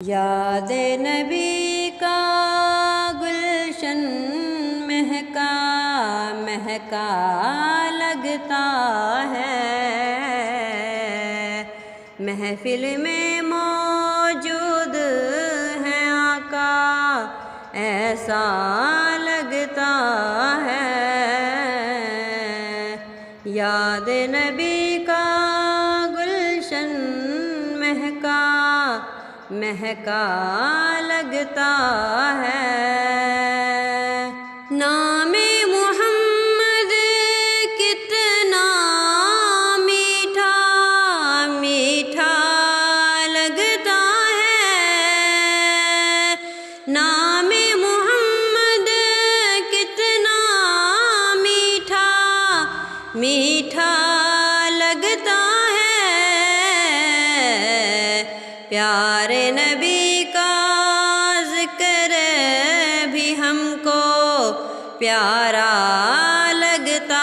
یاد نبی کا گلشن مہکا مہکا لگتا ہے، محفل میں موجود ہے آقا ایسا لگتا ہے۔ یاد نبی کا گلشن مہکا مہکا لگتا ہے۔ نام محمد کتنا میٹھا میٹھا لگتا ہے، نام محمد کتنا میٹھا میٹھا لگتا ہے، پیارے نبی کا ذکر بھی ہم کو پیارا لگتا